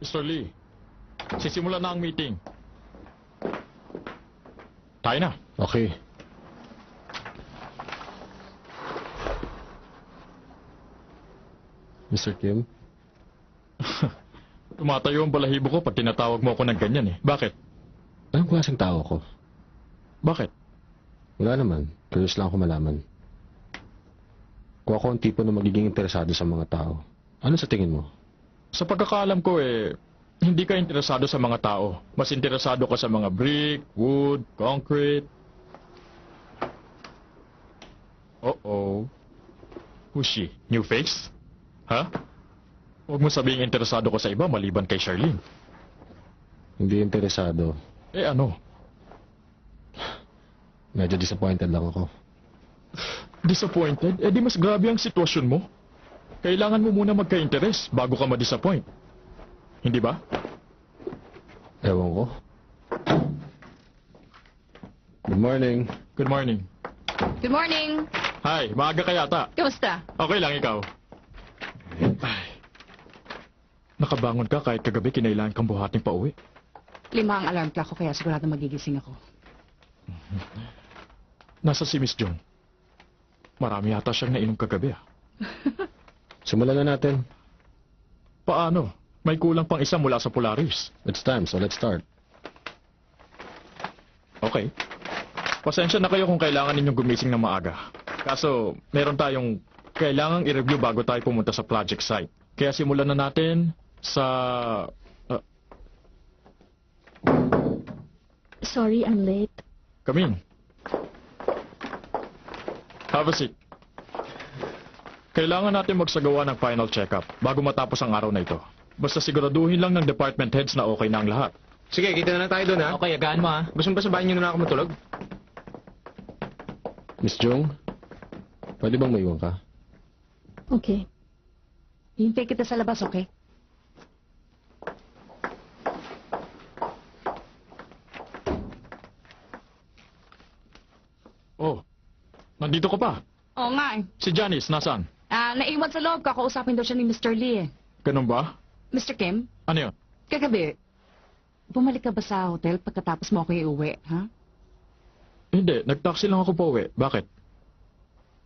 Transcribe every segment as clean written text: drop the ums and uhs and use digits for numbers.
Mr. Lee, sisimula na ang meeting. Tayo na. Okay. Mr. Kim? Tumatayo ang balahibo ko pag tinatawag mo ako ng ganyan eh. Bakit? Anong klaseng tao ko? Bakit? Wala naman. Curious lang ako malaman. Kung ako ang tipo na magiging interesado sa mga tao, ano sa tingin mo? Sa pagkakaalam ko eh, hindi ka interesado sa mga tao. Mas interesado ka sa mga brick, wood, concrete. Uh-oh. Who's she? New face? Ha? Huwag mo sabihing interesado ko sa iba maliban kay Charlene. Hindi interesado. Eh ano? Medyo disappointed lang ako. Disappointed? Eh di mas grabe ang sitwasyon mo. Kailangan mo muna magka-interes bago ka ma-disappoint. Hindi ba? Ewan ko. Good morning. Good morning. Good morning. Hi, maaga ka yata. Kamusta? Okay lang ikaw. Ay. Nakabangon ka kahit kagabi kinailangan kang buhating pauwi. 5 ang alarm clock ko kaya sigurado magigising ako. Nasa si Miss Jong. Marami yata siyang nainom kagabi ah. Simulan na natin. Paano? May kulang pang isa mula sa Polaris. It's time, so let's start. Okay. Pasensya na kayo kung kailangan ninyong gumising ng maaga. Kaso, meron tayong kailangang i-review bago tayo pumunta sa project site. Kaya simulan na natin sa... Sorry, I'm late. come in. Have a seat. Kailangan natin magsagawa ng final check-up bago matapos ang araw na ito. Basta siguraduhin lang ng department heads na okay na ang lahat. Sige, kita na lang tayo doon, ha? Okay, agaan mo ha. Gusto mo ba sa bahay niyo na ako matulog? Miss Jong, pwede bang maiwan ka? Okay. Hintay kita sa labas, okay? Oh, nandito ka pa. Oo nga eh. Si Janice, nasaan? Naiwan sa loob. Kakausapin daw siya ni Mr. Lee eh. Ganun ba? Mr. Kim, Ano yun? kagabi, bumalik ka ba sa hotel pagkatapos mo ako iuwi, ha? Hindi, nag-taxi lang ako pa uwi. Bakit?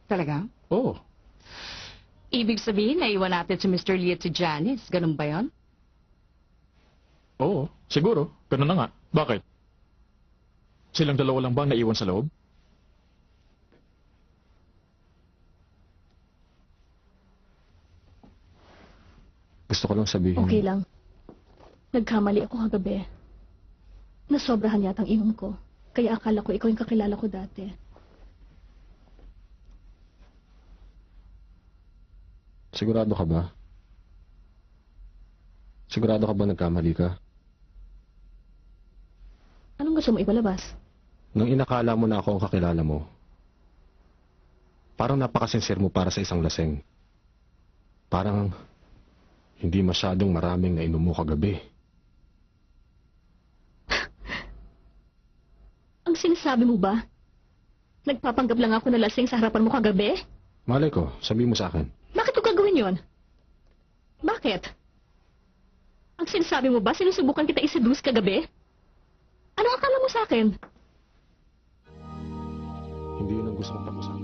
Talaga? Oh, Ibig sabihin, naiwan natin si Mr. Lee at si Janice. Ganun ba yon? oo, siguro. Ganun na nga. Bakit? Silang dalawa lang ba ang naiwan sa loob? Gusto ko lang sabihin. Okay lang. Nagkamali ako kagabi. Nasobrahan yata ang inom ko. Kaya akala ko ikaw yung kakilala ko dati. Sigurado ka ba? Sigurado ka ba nagkamali ka? Anong gusto mo ipalabas? Nung inakala mo na ako ang kakilala mo, parang napakasincere mo para sa isang laseng. Parang hindi masyadong maraming nainom mo kagabi. Ang sinasabi mo ba? Nagpapanggap lang ako na lasing sa harapan mo kagabi? Malay ko, sabi mo sa akin. Bakit ko gagawin yon? Bakit? Ang sinasabi mo ba, sinusubukan kita iseduce kagabi? Anong akala mo sa akin? Hindi yun ang gusto kong pag-usapan.